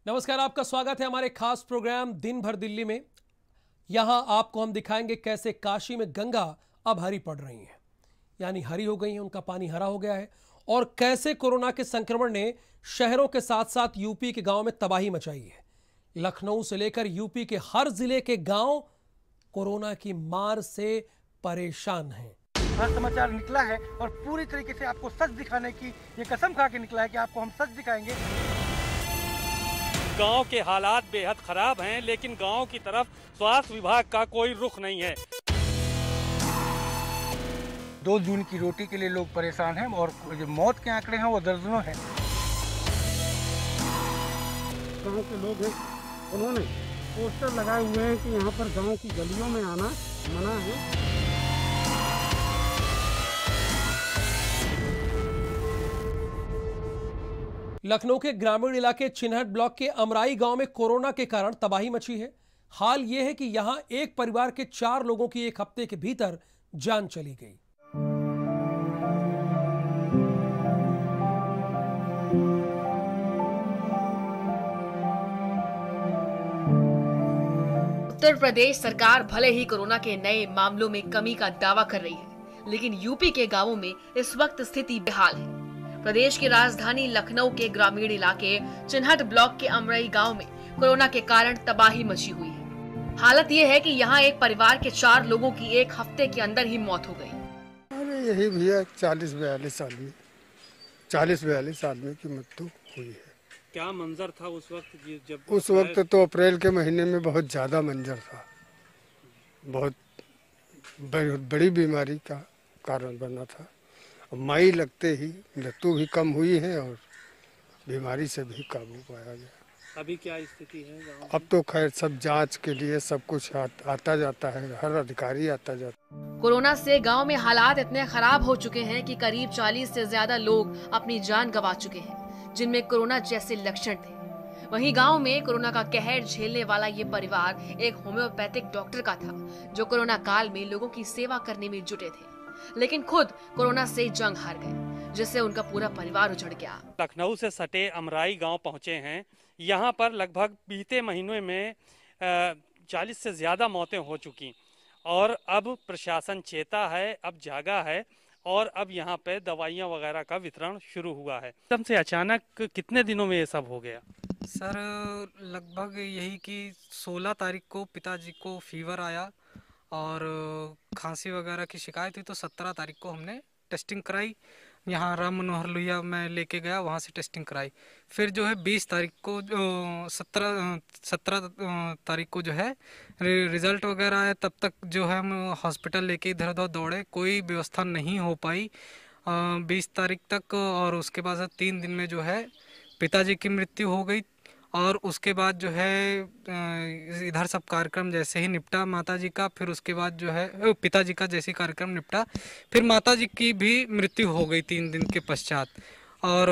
नमस्कार, आपका स्वागत है हमारे खास प्रोग्राम दिन भर दिल्ली में। यहां आपको हम दिखाएंगे कैसे काशी में गंगा अब हरी पड़ रही हैं, यानी हरी हो गई हैं, उनका पानी हरा हो गया है। और कैसे कोरोना के संक्रमण ने शहरों के साथ साथ यूपी के गांव में तबाही मचाई है। लखनऊ से लेकर यूपी के हर जिले के गांव कोरोना की मार से परेशान हैं। हर समाचार निकला है और पूरी तरीके से आपको सच दिखाने की ये कसम खा के निकला है कि आपको हम सच दिखाएंगे। गांव के हालात बेहद खराब हैं, लेकिन गांव की तरफ स्वास्थ्य विभाग का कोई रुख नहीं है। 2 जून की रोटी के लिए लोग परेशान हैं और जो मौत के आंकड़े हैं वो दर्जनों हैं। गांव के लोग हैं, उन्होंने पोस्टर लगाए हुए हैं कि यहाँ पर गांव की गलियों में आना मना है। लखनऊ के ग्रामीण इलाके चिन्हट ब्लॉक के अमराई गांव में कोरोना के कारण तबाही मची है। हाल यह है कि यहां एक परिवार के 4 लोगों की एक हफ्ते के भीतर जान चली गई। उत्तर प्रदेश सरकार भले ही कोरोना के नए मामलों में कमी का दावा कर रही है, लेकिन यूपी के गांवों में इस वक्त स्थिति बेहाल है। प्रदेश की राजधानी लखनऊ के ग्रामीण इलाके चिन्हट ब्लॉक के अमरई गांव में कोरोना के कारण तबाही मची हुई है। हालत ये है कि यहाँ एक परिवार के 4 लोगों की एक हफ्ते के अंदर ही मौत हो गई। अरे यही भैया 40-42 आदमी की मृत्यु हुई है। क्या मंजर था उस वक्त जब? उस वक्त तो अप्रैल के महीने में बहुत ज्यादा मंजर था, बहुत बड़ी बीमारी का कारण बना था। मई लगते ही मृत्यु भी कम हुई है और बीमारी से भी काबू पाया गया। अभी क्या स्थिति है गाँव? अब तो खैर सब जांच के लिए सब कुछ आता जाता है, हर अधिकारी आता जाता। कोरोना से गांव में हालात इतने खराब हो चुके हैं कि करीब 40 से ज्यादा लोग अपनी जान गंवा चुके हैं, जिनमें कोरोना जैसे लक्षण थे। वहीं गांव में कोरोना का कहर झेलने वाला ये परिवार एक होम्योपैथिक डॉक्टर का था, जो कोरोना काल में लोगों की सेवा करने में जुटे थे, लेकिन खुद कोरोना से जंग हार गए, जिससे उनका पूरा परिवार उजड़ गया। लखनऊ से सटे अमराई गांव पहुंचे हैं। यहां पर लगभग बीते महीनों में 40 से ज्यादा मौतें हो चुकी और अब प्रशासन चेता है, अब जागा है और अब यहां पे दवाइयां वगैरह का वितरण शुरू हुआ है। एकदम से अचानक कितने दिनों में ये सब हो गया? सर लगभग यही कि 16 तारीख को पिताजी को फीवर आया और खांसी वगैरह की शिकायत हुई, तो 17 तारीख को हमने टेस्टिंग कराई। यहाँ राम मनोहर लोहिया मैं लेके गया, वहाँ से टेस्टिंग कराई। फिर जो है 20 तारीख को 17 तारीख को जो है रिजल्ट वगैरह आया। तब तक जो है हम हॉस्पिटल लेके इधर उधर दौड़े, कोई व्यवस्था नहीं हो पाई 20 तारीख तक। और उसके बाद 3 दिन में जो है पिताजी की मृत्यु हो गई। और उसके बाद जो है इधर सब कार्यक्रम जैसे ही निपटा माताजी का, फिर उसके बाद जो है पिताजी का जैसे कार्यक्रम निपटा, फिर माताजी की भी मृत्यु हो गई 3 दिन के पश्चात। और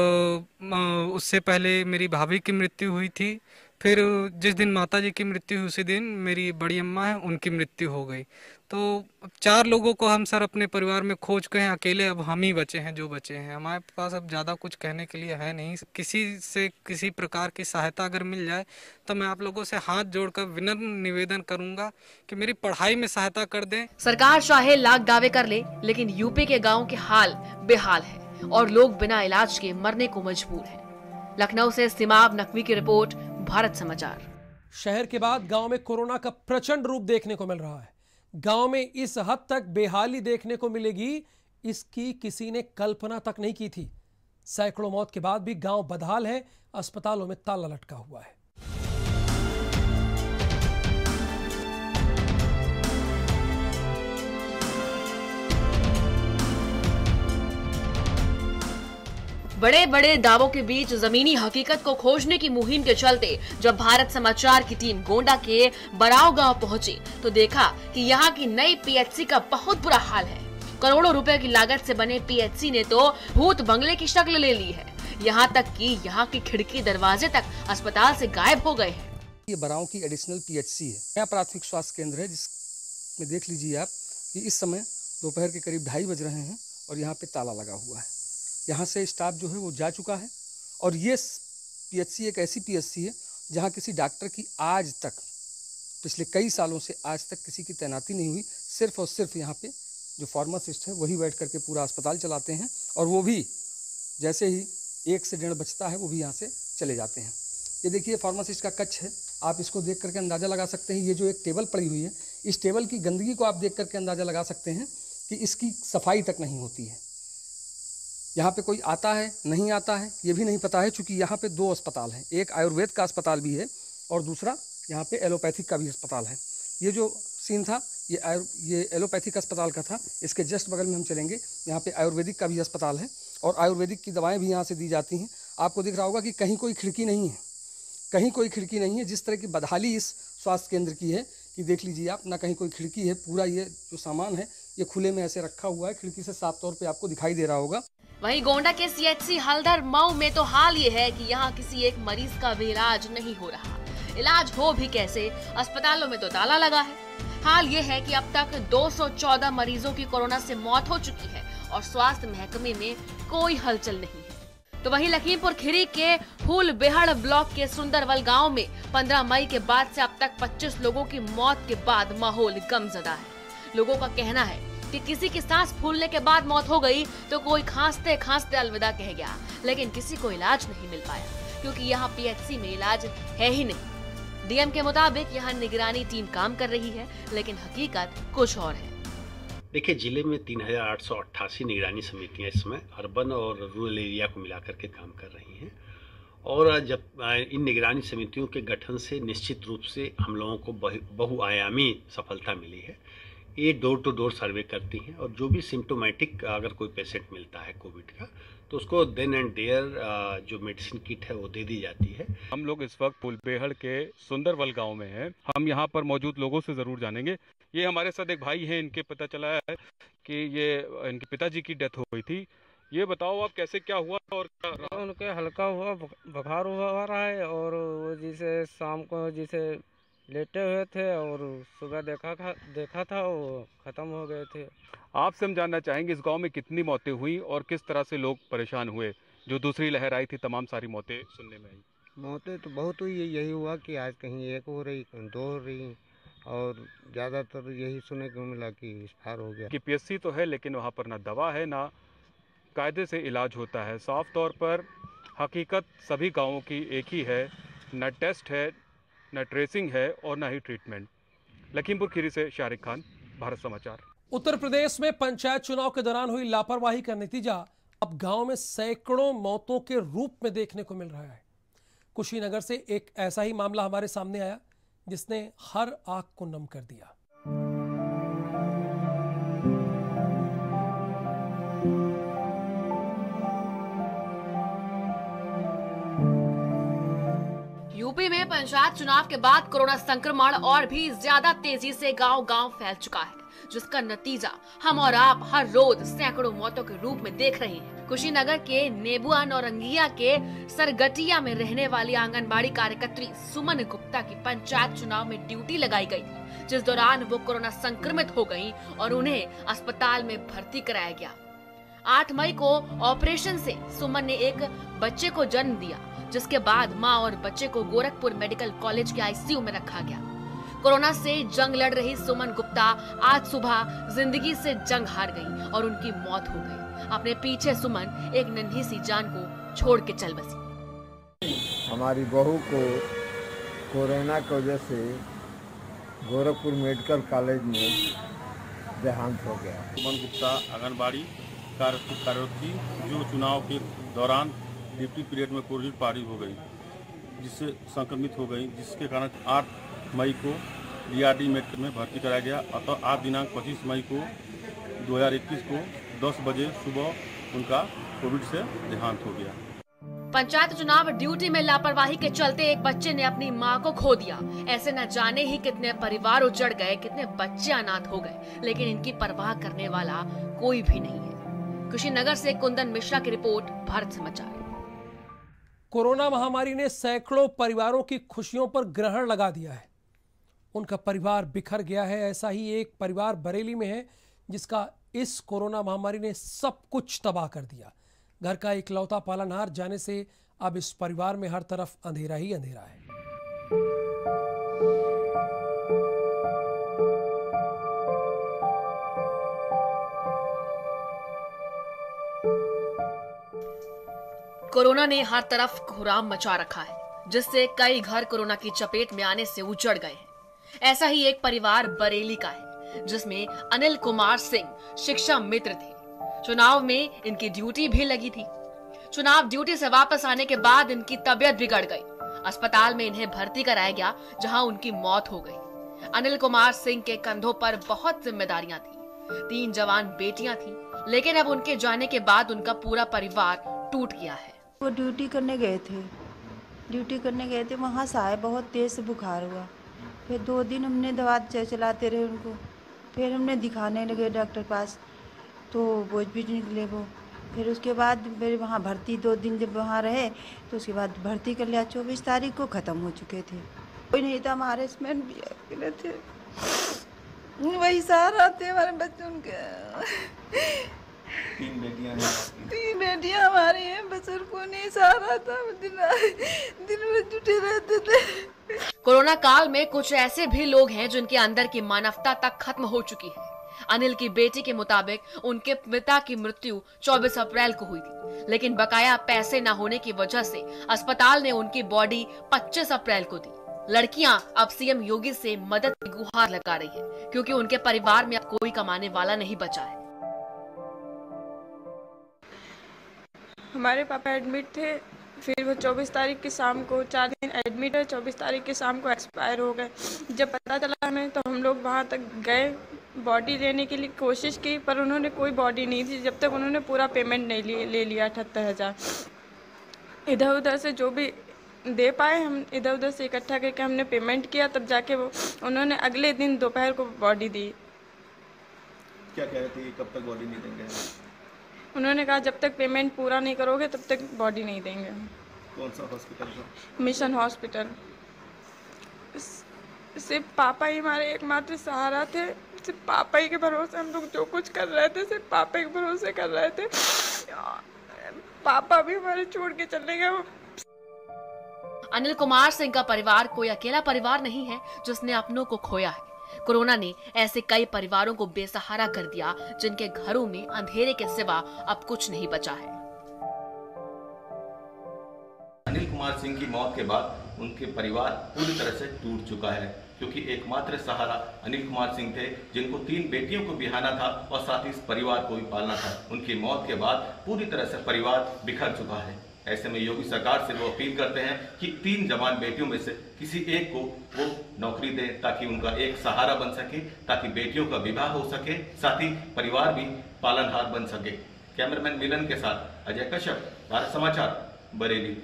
उससे पहले मेरी भाभी की मृत्यु हुई थी। फिर जिस दिन माताजी की मृत्यु हुई उसी दिन मेरी बड़ी अम्मा है, उनकी मृत्यु हो गई। तो 4 लोगों को हम सर अपने परिवार में खो चुके हैं। अकेले अब हम ही बचे हैं, जो बचे हैं। हमारे पास अब ज़्यादा कुछ कहने के लिए है नहीं। किसी से किसी प्रकार की सहायता अगर मिल जाए तो मैं आप लोगों से हाथ जोड़कर विनम्र निवेदन करूंगा कि मेरी पढ़ाई में सहायता कर दें। सरकार चाहे लाख दावे कर ले, लेकिन यूपी के गाँव के हाल बेहाल है और लोग बिना इलाज के मरने को मजबूर है। लखनऊ से सिमाब नकवी की रिपोर्ट, भारत समाचार। शहर के बाद गांव में कोरोना का प्रचंड रूप देखने को मिल रहा है। गांव में इस हद तक बेहाली देखने को मिलेगी, इसकी किसी ने कल्पना तक नहीं की थी। सैकड़ों मौत के बाद भी गांव बदहाल है, अस्पतालों में ताला लटका हुआ है। बड़े बड़े दावों के बीच जमीनी हकीकत को खोजने की मुहिम के चलते जब भारत समाचार की टीम गोंडा के बराव गांव पहुंची, तो देखा कि यहाँ की नई पीएचसी का बहुत बुरा हाल है। करोड़ों रुपए की लागत से बने पीएचसी ने तो भूत बंगले की शक्ल ले ली है। यहाँ तक कि यहाँ की खिड़की दरवाजे तक अस्पताल से गायब हो गए हैं। ये बराव की एडिशनल पीएचसी है, नया प्राथमिक स्वास्थ्य केंद्र है, जिसमें देख लीजिए आप कि इस समय दोपहर के करीब 2:30 बज रहे हैं और यहाँ पे ताला लगा हुआ है। यहाँ से स्टाफ जो है वो जा चुका है और ये पीएचसी एक ऐसी पीएचसी है जहाँ किसी डॉक्टर की आज तक, पिछले कई सालों से आज तक किसी की तैनाती नहीं हुई। सिर्फ और सिर्फ यहाँ पे जो फार्मासिस्ट है वही बैठ करके पूरा अस्पताल चलाते हैं, और वो भी जैसे ही 1 से 1.5 बजता है वो भी यहाँ से चले जाते हैं। ये देखिए फार्मासिस्ट का कक्ष है, आप इसको देख करके अंदाज़ा लगा सकते हैं। ये जो एक टेबल पड़ी हुई है, इस टेबल की गंदगी को आप देख करके अंदाज़ा लगा सकते हैं कि इसकी सफाई तक नहीं होती है। यहाँ पे कोई आता है नहीं आता है ये भी नहीं पता है, चूँकि यहाँ पे 2 अस्पताल हैं, एक आयुर्वेद का अस्पताल भी है और दूसरा यहाँ पे एलोपैथिक का भी अस्पताल है। ये जो सीन था ये एलोपैथिक अस्पताल का था। इसके जस्ट बगल में हम चलेंगे, यहाँ पे आयुर्वेदिक का भी अस्पताल है और आयुर्वेदिक की दवाएं भी यहाँ से दी जाती हैं। आपको दिख रहा होगा कि कहीं कोई खिड़की नहीं है, कहीं कोई खिड़की नहीं है। जिस तरह की बदहाली इस स्वास्थ्य केंद्र की है कि देख लीजिए आप, ना कहीं कोई खिड़की है, पूरा ये जो सामान है ये खुले में ऐसे रखा हुआ है, खिड़की से साफ तौर पे आपको दिखाई दे रहा होगा। वहीं गोंडा के सीएचसी हल्दर मऊ में तो हाल ये है कि यहाँ किसी एक मरीज का भी इलाज नहीं हो रहा। इलाज हो भी कैसे, अस्पतालों में तो ताला लगा है। हाल ये है कि अब तक 214 मरीजों की कोरोना से मौत हो चुकी है और स्वास्थ्य महकमे में कोई हलचल नहीं है। तो वहीं लखीमपुर खीरी के फूलबेहड़ ब्लॉक के सुंदरवल गांव में 15 मई के बाद से अब तक 25 लोगों की मौत के बाद माहौल गमज़दा है। लोगों का कहना है कि किसी की सांस फूलने के बाद मौत हो गई तो कोई खांसते खांसते अलविदा कह गया, लेकिन किसी को इलाज नहीं मिल पाया क्योंकि यहाँ पीएचसी में इलाज है ही नहीं। डीएम के मुताबिक यहाँ निगरानी टीम काम कर रही है, लेकिन हकीकत कुछ और है। देखिए, जिले में 3888 निगरानी समितियां इस समय अर्बन और रूरल एरिया को मिलाकर के काम कर रही हैं और जब इन निगरानी समितियों के गठन से निश्चित रूप से हम लोगों को बहुआयामी सफलता मिली है। ये डोर टू डोर सर्वे करती हैं और जो भी सिम्टोमेटिक अगर कोई पेशेंट मिलता है कोविड का तो उसको देन एंड देयर जो मेडिसिन किट है वो दे दी जाती है। हम लोग इस वक्त फूलबेहड़ के सुंदरवल गांव में हैं। हम यहाँ पर मौजूद लोगों से ज़रूर जानेंगे। ये हमारे साथ एक भाई हैं, इनके पता चला है कि ये इनके पिताजी की डेथ हो गई थी। ये बताओ आप कैसे क्या हुआ और क्या रहा? उनके हल्का हुआ बुखार हुआ रहा है और वो जिसे शाम को जिसे लेटे हुए थे और सुबह देखा था वो ख़त्म हो गए थे। आपसे हम जानना चाहेंगे इस गांव में कितनी मौतें हुई और किस तरह से लोग परेशान हुए। जो दूसरी लहर आई थी तमाम सारी मौतें सुनने में आई। मौतें तो बहुत हुई, यही हुआ कि आज कहीं 1 हो रही, कहीं 2 हो रही और ज़्यादातर यही सुने को मिला कि एक्सपायर हो गया। कि पीएचसी तो है लेकिन वहाँ पर ना दवा है ना कायदे से इलाज होता है। साफ तौर पर हकीकत सभी गाँवों की एक ही है, न टेस्ट है, न ट्रेसिंग है और न ही ट्रीटमेंट। लखीमपुर खीरी से शारिक खान, भारत समाचार। उत्तर प्रदेश में पंचायत चुनाव के दौरान हुई लापरवाही का नतीजा अब गांव में सैकड़ों मौतों के रूप में देखने को मिल रहा है। कुशीनगर से एक ऐसा ही मामला हमारे सामने आया जिसने हर आंख को नम कर दिया। यूपी में पंचायत चुनाव के बाद कोरोना संक्रमण और भी ज्यादा तेजी से गांव-गांव फैल चुका है, जिसका नतीजा हम और आप हर रोज सैकड़ों मौतों के रूप में देख रहे हैं। कुशीनगर के नेबुआ नौरंगिया के सरगटिया में रहने वाली आंगनबाड़ी कार्यकर्त्री सुमन गुप्ता की पंचायत चुनाव में ड्यूटी लगाई गई थी, जिस दौरान वो कोरोना संक्रमित हो गयी और उन्हें अस्पताल में भर्ती कराया गया। 8 मई को ऑपरेशन से सुमन ने एक बच्चे को जन्म दिया, जिसके बाद मां और बच्चे को गोरखपुर मेडिकल कॉलेज के आईसीयू में रखा गया। कोरोना से जंग लड़ रही सुमन गुप्ता आज सुबह जिंदगी से जंग हार गई और उनकी मौत हो गई। अपने पीछे सुमन एक नन्ही सी जान को छोड़ के चल बसी। हमारी बहू को कोरोना की वजह से गोरखपुर मेडिकल कॉलेज में देहांत हो गया। सुमन गुप्ता आंगनबाड़ी कार्यरत थी, जो चुनाव के दौरान ड्यूटी पीरियड में कोविड पारी हो गई, जिससे संक्रमित हो गई, जिसके कारण 8 मई को डीआरडी मेडिकल में भर्ती कराया गया। अतः आज दिनांक 25 मई को 2021 को 10 बजे सुबह उनका कोविड से देहांत हो गया। पंचायत चुनाव ड्यूटी में लापरवाही के चलते एक बच्चे ने अपनी मां को खो दिया। ऐसे न जाने ही कितने परिवार उजड़ गए, कितने बच्चे अनाथ हो गए, लेकिन इनकी परवाह करने वाला कोई भी नहीं है। कुशीनगर से कुंदन मिश्रा की रिपोर्ट, भारत समाचार। कोरोना महामारी ने सैकड़ों परिवारों की खुशियों पर ग्रहण लगा दिया है। उनका परिवार बिखर गया है। ऐसा ही एक परिवार बरेली में है जिसका इस कोरोना महामारी ने सब कुछ तबाह कर दिया। घर का इकलौता पालनहार जाने से अब इस परिवार में हर तरफ अंधेरा ही अंधेरा है। कोरोना ने हर तरफ कोहराम मचा रखा है, जिससे कई घर कोरोना की चपेट में आने से उजड़ गए हैं। ऐसा ही एक परिवार बरेली का है, जिसमें अनिल कुमार सिंह शिक्षा मित्र थे। चुनाव में इनकी ड्यूटी भी लगी थी। चुनाव ड्यूटी से वापस आने के बाद इनकी तबीयत बिगड़ गई। अस्पताल में इन्हें भर्ती कराया गया, जहां उनकी मौत हो गई। अनिल कुमार सिंह के कंधों पर बहुत जिम्मेदारियां थी। 3 जवान बेटियां थी, लेकिन अब उनके जाने के बाद उनका पूरा परिवार टूट गया है। वो ड्यूटी करने गए थे, वहाँ से आए, बहुत तेज से बुखार हुआ। फिर 2 दिन हमने दवा चलाते रहे उनको। फिर हमने दिखाने लगे डॉक्टर पास, तो बोझ भी निकले वो। फिर उसके बाद मेरे वहाँ भर्ती 2 दिन जब वहाँ रहे, तो उसके बाद भर्ती कर लिया। 24 तारीख को ख़त्म हो चुके थे। कोई नहीं था, हमारे हस्बैंड भी अकेले थे, वही सहारा थे हमारे बच्चों के। 3 बेटियां हमारी हैं, बच्चों को नहीं सहारा था, दिन में जुटे रहते थे। कोरोना काल में कुछ ऐसे भी लोग हैं जिनके अंदर की मानवता तक खत्म हो चुकी है। अनिल की बेटी के मुताबिक उनके पिता की मृत्यु 24 अप्रैल को हुई थी, लेकिन बकाया पैसे न होने की वजह से अस्पताल ने उनकी बॉडी 25 अप्रैल को दी। लड़कियां अब सीएम योगी से मदद की गुहार लगा रही है, क्योंकि उनके परिवार में अब कोई कमाने वाला नहीं बचा है। हमारे पापा एडमिट थे, फिर वो 24 तारीख की शाम को, 4 दिन एडमिट है, 24 तारीख की शाम को एक्सपायर हो गए। जब पता चला हमें तो हम लोग वहाँ तक गए, बॉडी लेने के लिए कोशिश की, पर उन्होंने कोई बॉडी नहीं दी जब तक उन्होंने पूरा पेमेंट नहीं ले लिया 78,000। इधर उधर से जो भी दे पाए हम इधर उधर से इकट्ठा करके हमने पेमेंट किया, तब जाके वो उन्होंने अगले दिन दोपहर को बॉडी दी। क्या कह रहे थे, कब तक बॉडी नहीं देंगे? उन्होंने कहा जब तक पेमेंट पूरा नहीं करोगे तब तक बॉडी नहीं देंगे। कौन सा हॉस्पिटल था? Mission hospital. सिर्फ पापा ही हमारे एकमात्र सहारा थे, सिर्फ पापा ही के भरोसे हम लोग जो कुछ कर रहे थे, सिर्फ पापा के भरोसे कर रहे थे। पापा भी हमारे छोड़ के चले गए। अनिल कुमार सिंह का परिवार कोई अकेला परिवार नहीं है जिसने अपनों को खोया है। कोरोना ने ऐसे कई परिवारों को बेसहारा कर दिया, जिनके घरों में अंधेरे के सिवा अब कुछ नहीं बचा है। अनिल कुमार सिंह की मौत के बाद उनके परिवार पूरी तरह से टूट चुका है, क्योंकि एकमात्र सहारा अनिल कुमार सिंह थे, जिनको 3 बेटियों को बिहाना था और साथ ही इस परिवार को भी पालना था। उनकी मौत के बाद पूरी तरह से परिवार बिखर चुका है। ऐसे में योगी सरकार से वो अपील करते हैं कि 3 जवान बेटियों में से किसी एक को वो नौकरी दें, ताकि उनका एक सहारा बन सके, ताकि बेटियों का विवाह हो सके, साथ ही परिवार भी पालनहार बन सके। कैमरामैन मिलन के साथ अजय कश्यप, भारत समाचार, बरेली।